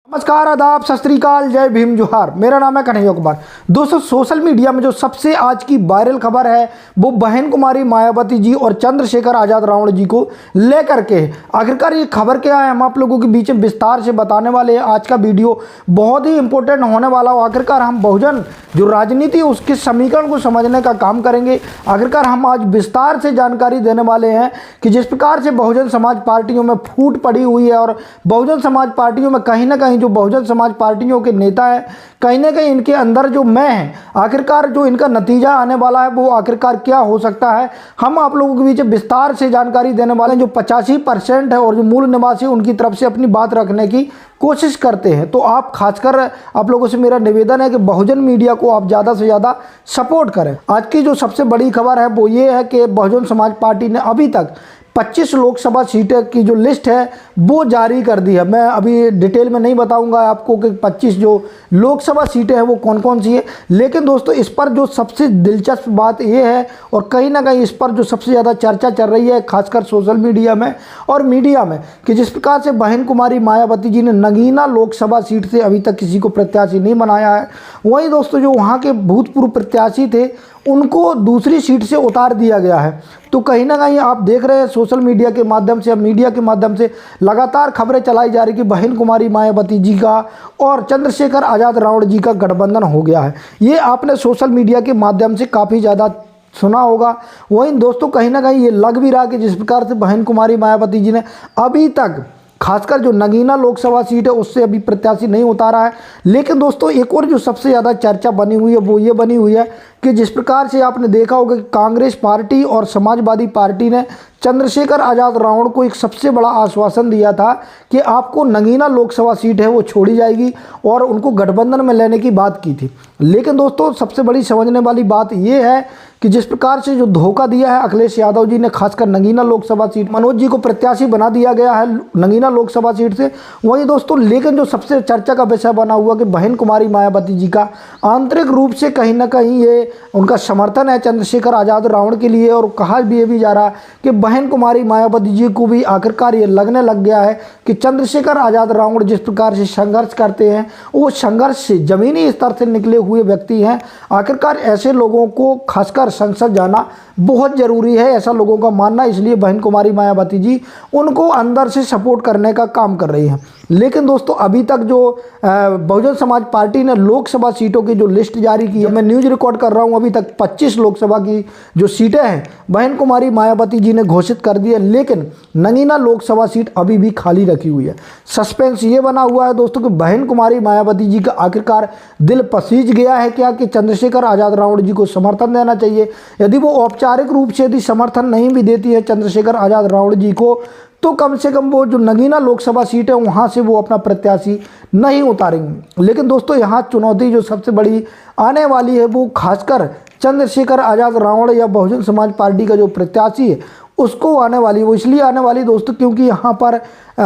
नमस्कार, आदाब, सत श्री अकाल, जय भीम, जोहार। मेरा नाम है कन्हैया कुमार। दोस्तों, सोशल मीडिया में जो सबसे आज की वायरल खबर है वो बहन कुमारी मायावती जी और चंद्रशेखर आज़ाद रावण जी को लेकर के है। आखिरकार ये खबर क्या है, हम आप लोगों के बीच में विस्तार से बताने वाले हैं। आज का वीडियो बहुत ही इंपॉर्टेंट होने वाला हो। आखिरकार हम बहुजन जो राजनीति है उसके समीकरण को समझने का काम करेंगे। आखिरकार हम आज विस्तार से जानकारी देने वाले हैं कि जिस प्रकार से बहुजन समाज पार्टियों में फूट पड़ी हुई है और बहुजन समाज पार्टियों में कहीं ना कहीं जो बहुजन समाज पार्टियों के नेता हैं, कहीं ना कहीं इनके अंदर जो मैं है, आखिरकार जो इनका नतीजा आने वाला है वो आखिरकार क्या हो सकता है, हम आप लोगों के बीच विस्तार से जानकारी देने वाले हैं। जो 85% है और जो मूल निवासी उनकी तरफ से अपनी बात रखने की कोशिश करते हैं। तो आप खासकर आप लोगों से मेरा निवेदन है कि बहुजन मीडिया को आप ज़्यादा से ज़्यादा सपोर्ट करें। आज की जो सबसे बड़ी खबर है वो ये है कि बहुजन समाज पार्टी ने अभी तक 25 लोकसभा सीटें की जो लिस्ट है वो जारी कर दी है। मैं अभी डिटेल में नहीं बताऊंगा आपको कि 25 जो लोकसभा सीटें हैं वो कौन कौन सी है, लेकिन दोस्तों इस पर जो सबसे दिलचस्प बात ये है और कहीं ना कहीं इस पर जो सबसे ज़्यादा चर्चा चल रही है खासकर सोशल मीडिया में और मीडिया में, कि जिस प्रकार से बहन कुमारी मायावती जी ने नगीना लोकसभा सीट से अभी तक किसी को प्रत्याशी नहीं बनाया है। वहीं दोस्तों जो वहाँ के भूतपूर्व प्रत्याशी थे उनको दूसरी सीट से उतार दिया गया है। तो कहीं ना कहीं आप देख रहे हैं सोशल मीडिया के माध्यम से, मीडिया के माध्यम से लगातार खबरें चलाई जा रही कि बहन कुमारी मायावती जी का और चंद्रशेखर आज़ाद रावण जी का गठबंधन हो गया है। ये आपने सोशल मीडिया के माध्यम से काफ़ी ज़्यादा सुना होगा। वहीं दोस्तों कहीं ना कहीं ये लग भी रहा कि जिस प्रकार से बहन कुमारी मायावती जी ने अभी तक खासकर जो नगीना लोकसभा सीट है उससे अभी प्रत्याशी नहीं उतारा है। लेकिन दोस्तों एक और जो सबसे ज़्यादा चर्चा बनी हुई है वो ये बनी हुई है कि जिस प्रकार से आपने देखा होगा कि कांग्रेस पार्टी और समाजवादी पार्टी ने चंद्रशेखर आज़ाद रावण को एक सबसे बड़ा आश्वासन दिया था कि आपको नगीना लोकसभा सीट है वो छोड़ी जाएगी और उनको गठबंधन में लेने की बात की थी। लेकिन दोस्तों सबसे बड़ी समझने वाली बात ये है कि जिस प्रकार से जो धोखा दिया है अखिलेश यादव जी ने, खासकर नगीना लोकसभा सीट मनोज जी को प्रत्याशी बना दिया गया है नगीना लोकसभा सीट से। वहीं दोस्तों लेकिन जो सबसे चर्चा का विषय बना हुआ कि बहन कुमारी मायावती जी का आंतरिक रूप से कहीं ना कहीं ये उनका समर्थन है चंद्रशेखर आज़ाद रावण के लिए, और कहा भी ये भी जा रहा कि बहन कुमारी मायावती जी को भी आखिरकार ये लगने लग गया है कि चंद्रशेखर आज़ाद रावण जिस प्रकार से संघर्ष करते हैं वो संघर्ष से ज़मीनी स्तर से निकले हुए व्यक्ति हैं। आखिरकार ऐसे लोगों को खासकर संसद जाना बहुत ज़रूरी है, ऐसा लोगों का मानना। इसलिए बहन कुमारी मायावती जी उनको अंदर से सपोर्ट करने का काम कर रही हैं। लेकिन दोस्तों अभी तक जो बहुजन समाज पार्टी ने लोकसभा सीटों की जो लिस्ट जारी की है, मैं न्यूज़ रिकॉर्ड कर रहा हूं, अभी तक 25 लोकसभा की जो सीटें हैं बहन कुमारी मायावती जी ने घोषित कर दी है, लेकिन नगीना लोकसभा सीट अभी भी खाली रखी हुई है। सस्पेंस ये बना हुआ है दोस्तों कि बहन कुमारी मायावती जी का आखिरकार दिल पसीज गया है क्या कि चंद्रशेखर आज़ाद रावण जी को समर्थन देना चाहिए। यदि वो औपचारिक रूप से यदि समर्थन नहीं भी देती है चंद्रशेखर आज़ाद रावण जी को, तो कम से कम वो जो नगीना लोकसभा सीट है वहाँ से वो अपना प्रत्याशी नहीं उतारेंगे। लेकिन दोस्तों यहाँ चुनौती जो सबसे बड़ी आने वाली है वो खासकर चंद्रशेखर आज़ाद रावण या बहुजन समाज पार्टी का जो प्रत्याशी है उसको आने वाली। वो इसलिए आने वाली दोस्तों क्योंकि यहाँ पर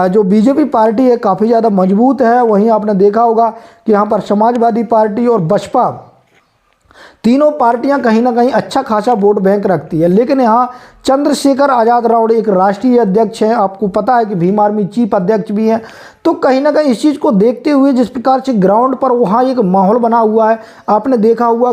जो बीजेपी पार्टी है काफ़ी ज़्यादा मजबूत है। वहीं आपने देखा होगा कि यहाँ पर समाजवादी पार्टी और बसपा तीनों पार्टियां कहीं ना कहीं अच्छा खासा वोट बैंक रखती है। लेकिन यहाँ चंद्रशेखर आज़ाद रावण एक राष्ट्रीय अध्यक्ष हैं, आपको पता है कि भीम आर्मी चीफ अध्यक्ष भी हैं। तो कहीं ना कहीं इस चीज़ को देखते हुए जिस प्रकार से ग्राउंड पर वहाँ एक माहौल बना हुआ है, आपने देखा होगा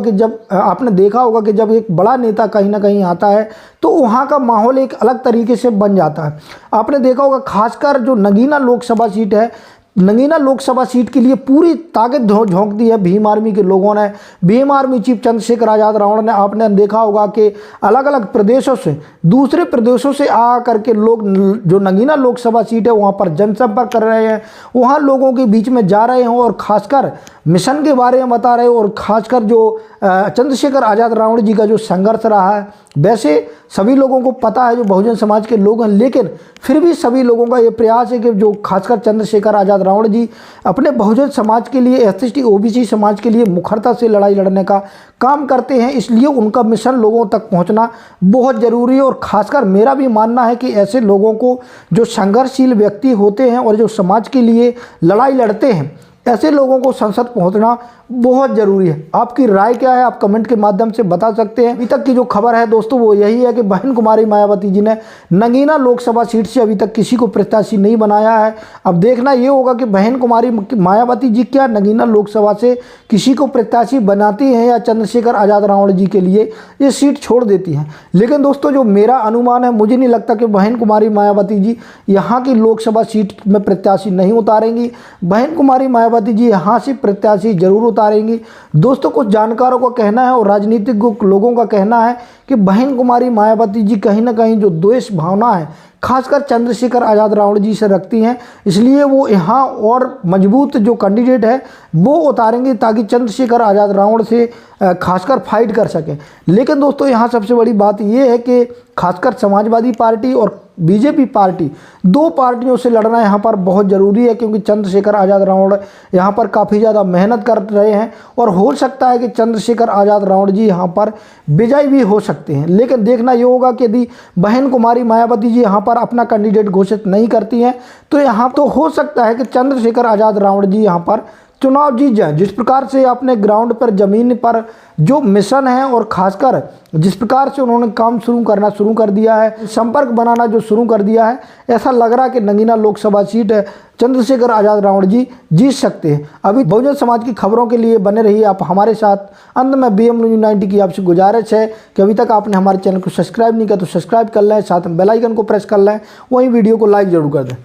कि जब एक बड़ा नेता कहीं ना कहीं आता है तो वहाँ का माहौल एक अलग तरीके से बन जाता है। आपने देखा होगा खासकर जो नगीना लोकसभा सीट है, नगीना लोकसभा सीट के लिए पूरी ताकत झोंक दी है भीम आर्मी के लोगों ने। भीम आर्मी चीफ चंद्रशेखर आज़ाद रावण ने, आपने देखा होगा कि अलग अलग प्रदेशों से, दूसरे प्रदेशों से आ करके लोग जो नगीना लोकसभा सीट है वहाँ पर जनसंपर्क कर रहे हैं, वहाँ लोगों के बीच में जा रहे हैं और खासकर मिशन के बारे में बता रहे हैं और खासकर जो चंद्रशेखर आज़ाद रावण जी का जो संघर्ष रहा है। वैसे सभी लोगों को पता है जो बहुजन समाज के लोग हैं, लेकिन फिर भी सभी लोगों का ये प्रयास है कि जो खासकर चंद्रशेखर आज़ाद रावण जी अपने बहुजन समाज के लिए, एसटी ओबीसी समाज के लिए मुखरता से लड़ाई लड़ने का काम करते हैं। इसलिए उनका मिशन लोगों तक पहुंचना बहुत ज़रूरी है। और खासकर मेरा भी मानना है कि ऐसे लोगों को जो संघर्षशील व्यक्ति होते हैं और जो समाज के लिए लड़ाई लड़ते हैं ऐसे लोगों को संसद पहुंचना बहुत ज़रूरी है। आपकी राय क्या है, आप कमेंट के माध्यम से बता सकते हैं। अभी तक की जो खबर है दोस्तों वो यही है कि बहन कुमारी मायावती जी ने नगीना लोकसभा सीट से अभी तक किसी को प्रत्याशी नहीं बनाया है। अब देखना ये होगा कि बहन कुमारी मायावती जी क्या नगीना लोकसभा से किसी को प्रत्याशी बनाती हैं या चंद्रशेखर आज़ाद रावण जी के लिए ये सीट छोड़ देती हैं। लेकिन दोस्तों जो मेरा अनुमान है, मुझे नहीं लगता कि बहन कुमारी मायावती जी यहाँ की लोकसभा सीट में प्रत्याशी नहीं उतारेंगी। बहन कुमारी मायावती जी यहाँ से प्रत्याशी जरूर उतारेंगी। दोस्तों कुछ जानकारों का कहना है और राजनीतिक लोगों का कहना है कि बहन कुमारी मायावती जी कहीं ना कहीं जो द्वेष भावना है खासकर चंद्रशेखर आज़ाद रावण जी से रखती हैं, इसलिए वो यहाँ और मजबूत जो कैंडिडेट है वो उतारेंगे ताकि चंद्रशेखर आज़ाद रावण से खासकर फाइट कर सकें। लेकिन दोस्तों यहाँ सबसे बड़ी बात ये है कि खासकर समाजवादी पार्टी और बीजेपी पार्टी, दो पार्टियों से लड़ना यहाँ पर बहुत ज़रूरी है, क्योंकि चंद्रशेखर आज़ाद रावण यहाँ पर काफ़ी ज़्यादा मेहनत कर रहे हैं और हो सकता है कि चंद्रशेखर आज़ाद रावण जी यहाँ पर विजयी भी हो सकते हैं। लेकिन देखना ये होगा कि यदि बहन कुमारी मायावती जी यहाँ पर अपना कैंडिडेट घोषित नहीं करती हैं तो यहाँ तो हो सकता है कि चंद्रशेखर आज़ाद रावण जी यहाँ पर चुनाव जीत जाए। जिस प्रकार से अपने ग्राउंड पर ज़मीन पर जो मिशन है और खासकर जिस प्रकार से उन्होंने काम शुरू कर दिया है, संपर्क बनाना जो शुरू कर दिया है, ऐसा लग रहा है कि नगीना लोकसभा सीट है चंद्रशेखर आज़ाद रावण जी जीत सकते हैं। अभी बहुजन समाज की खबरों के लिए बने रहिए आप हमारे साथ। अंत में BM News 90 की आपसे गुजारिश है कि अभी तक आपने हमारे चैनल को सब्सक्राइब नहीं किया तो सब्सक्राइब कर लें, साथ में बेल आइकन को प्रेस कर लें, वहीं वीडियो को लाइक जरूर कर दें।